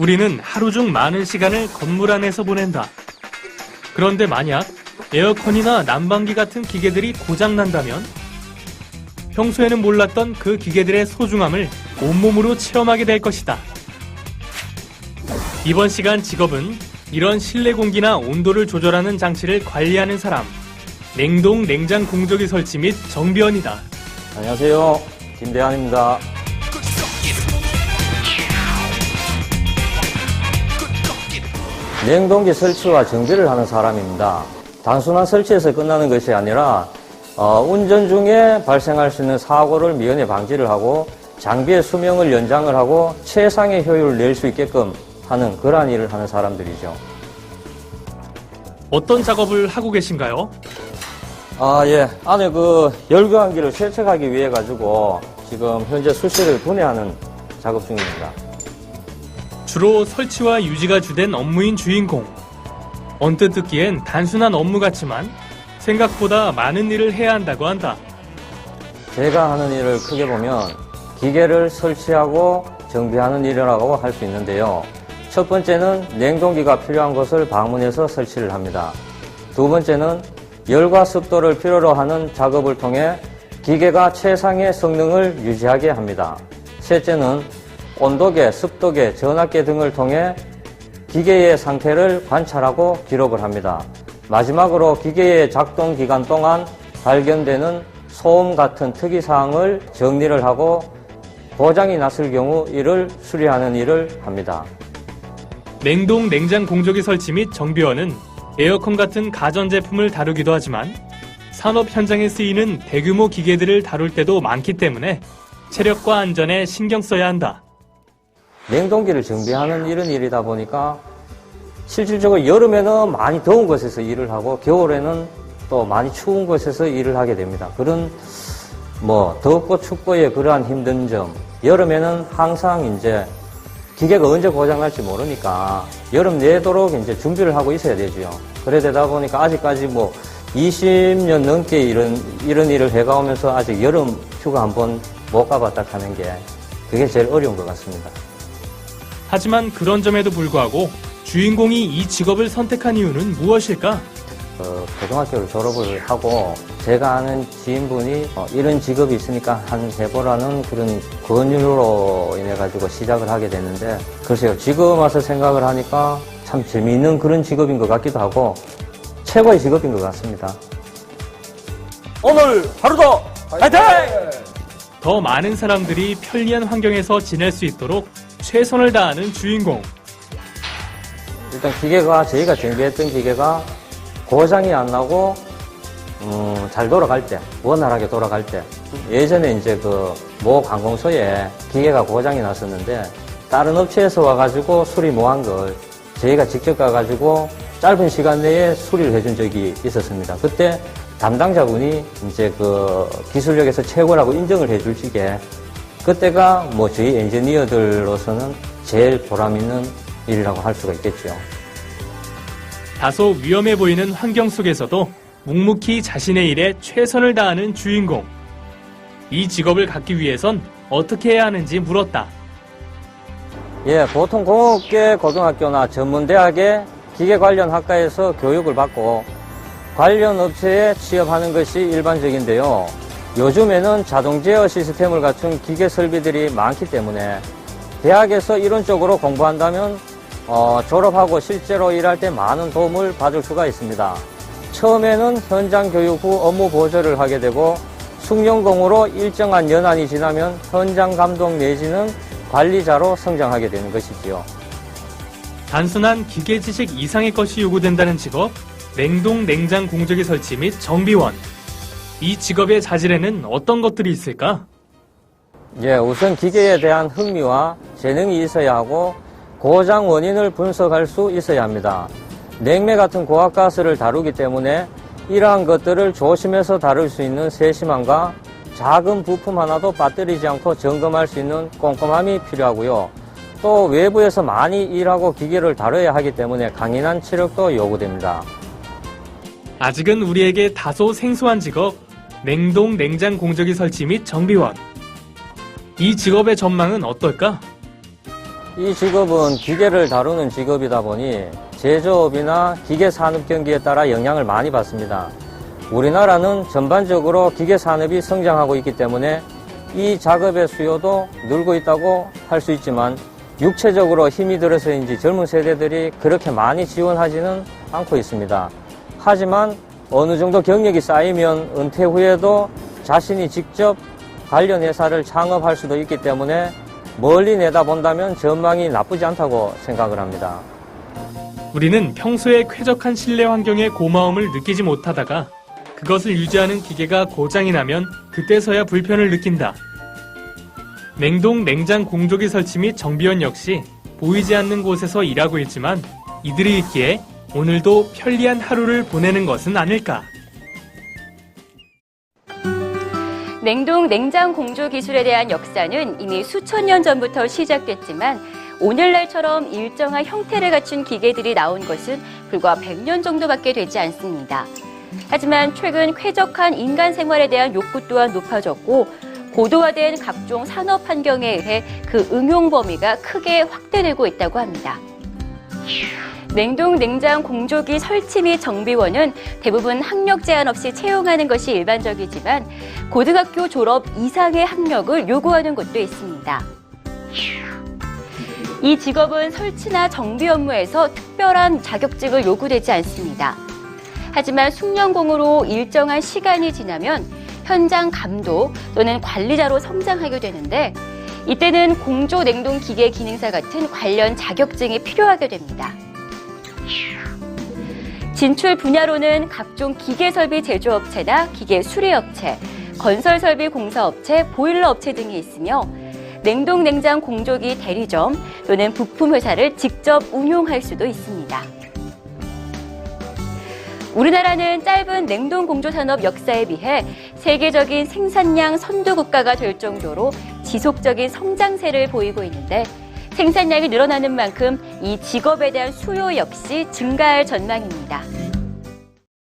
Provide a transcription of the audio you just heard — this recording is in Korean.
우리는 하루 중 많은 시간을 건물 안에서 보낸다. 그런데 만약 에어컨이나 난방기 같은 기계들이 고장난다면 평소에는 몰랐던 그 기계들의 소중함을 온몸으로 체험하게 될 것이다. 이번 시간 직업은 이런 실내 공기나 온도를 조절하는 장치를 관리하는 사람, 냉동 냉장 공조기 설치 및 정비원이다. 안녕하세요. 김대한입니다. 냉동기 설치와 정비를 하는 사람입니다. 단순한 설치에서 끝나는 것이 아니라 운전 중에 발생할 수 있는 사고를 미연에 방지를 하고 장비의 수명을 연장을 하고 최상의 효율을 낼 수 있게끔 하는 그러한 일을 하는 사람들이죠. 어떤 작업을 하고 계신가요? 예. 안에 열교환기를 세척하기 위해 가지고 지금 현재 수시를 분해하는 작업 중입니다. 주로 설치와 유지가 주된 업무인 주인공. 언뜻 듣기엔 단순한 업무 같지만 생각보다 많은 일을 해야 한다고 한다. 제가 하는 일을 크게 보면 기계를 설치하고 정비하는 일이라고 할 수 있는데요. 첫 번째는 냉동기가 필요한 곳을 방문해서 설치를 합니다. 두 번째는 열과 습도를 필요로 하는 작업을 통해 기계가 최상의 성능을 유지하게 합니다. 셋째는 온도계, 습도계, 전압계 등을 통해 기계의 상태를 관찰하고 기록을 합니다. 마지막으로 기계의 작동 기간 동안 발견되는 소음 같은 특이사항을 정리를 하고 고장이 났을 경우 이를 수리하는 일을 합니다. 냉동 냉장 공조기 설치 및 정비원은 에어컨 같은 가전제품을 다루기도 하지만 산업 현장에 쓰이는 대규모 기계들을 다룰 때도 많기 때문에 체력과 안전에 신경 써야 한다. 냉동기를 정비하는 이런 일이다 보니까 실질적으로 여름에는 많이 더운 곳에서 일을 하고 겨울에는 또 많이 추운 곳에서 일을 하게 됩니다. 그런 덥고 춥고의 그러한 힘든 점, 여름에는 항상 이제 기계가 언제 고장날지 모르니까 여름 내도록 이제 준비를 하고 있어야 되죠. 그래 되다 보니까 아직까지 20년 넘게 이런 일을 해가오면서 아직 여름 휴가 한번 못 가봤다 하는 게 그게 제일 어려운 것 같습니다. 하지만 그런 점에도 불구하고 주인공이 이 직업을 선택한 이유는 무엇일까? 고등학교를 졸업을 하고 제가 아는 지인분이 이런 직업이 있으니까 한번 해보라는 그런 권유로 인해 가지고 시작을 하게 됐는데 글쎄요, 지금 와서 생각을 하니까 참 재미있는 그런 직업인 것 같기도 하고 최고의 직업인 것 같습니다. 오늘 하루도 화이팅! 더 많은 사람들이 편리한 환경에서 지낼 수 있도록 최선을 다하는 주인공. 일단 저희가 정비했던 기계가 고장이 안 나고 잘 돌아갈 때, 원활하게 돌아갈 때 예전에 이제 모 관공서에 기계가 고장이 났었는데 다른 업체에서 와가지고 수리 못한 걸 저희가 직접 가가지고 짧은 시간 내에 수리를 해준 적이 있었습니다. 그때 담당자분이 이제 기술력에서 최고라고 인정을 해줄 적에 그때가 저희 엔지니어들로서는 제일 보람 있는 일이라고 할 수가 있겠죠. 다소 위험해 보이는 환경 속에서도 묵묵히 자신의 일에 최선을 다하는 주인공. 이 직업을 갖기 위해선 어떻게 해야 하는지 물었다. 예, 보통 공업계 고등학교나 전문대학의 기계 관련 학과에서 교육을 받고 관련 업체에 취업하는 것이 일반적인데요. 요즘에는 자동 제어 시스템을 갖춘 기계 설비들이 많기 때문에 대학에서 이론적으로 공부한다면 졸업하고 실제로 일할 때 많은 도움을 받을 수가 있습니다. 처음에는 현장 교육 후 업무 보조를 하게 되고 숙련공으로 일정한 연한이 지나면 현장 감독 내지는 관리자로 성장하게 되는 것이지요. 단순한 기계 지식 이상의 것이 요구된다는 직업, 냉동 냉장 공조기 설치 및 정비원. 이 직업의 자질에는 어떤 것들이 있을까? 예, 우선 기계에 대한 흥미와 재능이 있어야 하고 고장 원인을 분석할 수 있어야 합니다. 냉매 같은 고압가스를 다루기 때문에 이러한 것들을 조심해서 다룰 수 있는 세심함과 작은 부품 하나도 빠뜨리지 않고 점검할 수 있는 꼼꼼함이 필요하고요. 또 외부에서 많이 일하고 기계를 다뤄야 하기 때문에 강인한 체력도 요구됩니다. 아직은 우리에게 다소 생소한 직업, 냉동 냉장 공조기 설치 및 정비원. 이 직업의 전망은 어떨까? 이 직업은 기계를 다루는 직업이다 보니 제조업이나 기계 산업 경기에 따라 영향을 많이 받습니다. 우리나라는 전반적으로 기계 산업이 성장하고 있기 때문에 이 작업의 수요도 늘고 있다고 할 수 있지만 육체적으로 힘이 들어서인지 젊은 세대들이 그렇게 많이 지원하지는 않고 있습니다. 하지만 어느 정도 경력이 쌓이면 은퇴 후에도 자신이 직접 관련 회사를 창업할 수도 있기 때문에 멀리 내다본다면 전망이 나쁘지 않다고 생각을 합니다. 우리는 평소에 쾌적한 실내 환경의 고마움을 느끼지 못하다가 그것을 유지하는 기계가 고장이 나면 그때서야 불편을 느낀다. 냉동, 냉장 공조기 설치 및 정비원 역시 보이지 않는 곳에서 일하고 있지만 이들이 있기에 오늘도 편리한 하루를 보내는 것은 아닐까. 냉동, 냉장 공조 기술에 대한 역사는 이미 수천 년 전부터 시작됐지만 오늘날처럼 일정한 형태를 갖춘 기계들이 나온 것은 불과 100년 정도밖에 되지 않습니다. 하지만 최근 쾌적한 인간 생활에 대한 욕구 또한 높아졌고 고도화된 각종 산업 환경에 의해 그 응용 범위가 크게 확대되고 있다고 합니다. 냉동, 냉장 공조기 설치 및 정비원은 대부분 학력 제한 없이 채용하는 것이 일반적이지만 고등학교 졸업 이상의 학력을 요구하는 곳도 있습니다. 이 직업은 설치나 정비 업무에서 특별한 자격증을 요구되지 않습니다. 하지만 숙련공으로 일정한 시간이 지나면 현장 감독 또는 관리자로 성장하게 되는데 이때는 공조 냉동 기계 기능사 같은 관련 자격증이 필요하게 됩니다. 진출 분야로는 각종 기계설비 제조업체나 기계 수리업체, 건설설비 공사업체, 보일러업체 등이 있으며 냉동, 냉장 공조기 대리점 또는 부품회사를 직접 운용할 수도 있습니다. 우리나라는 짧은 냉동 공조 산업 역사에 비해 세계적인 생산량 선두 국가가 될 정도로 지속적인 성장세를 보이고 있는데 생산량이 늘어나는 만큼 이 직업에 대한 수요 역시 증가할 전망입니다.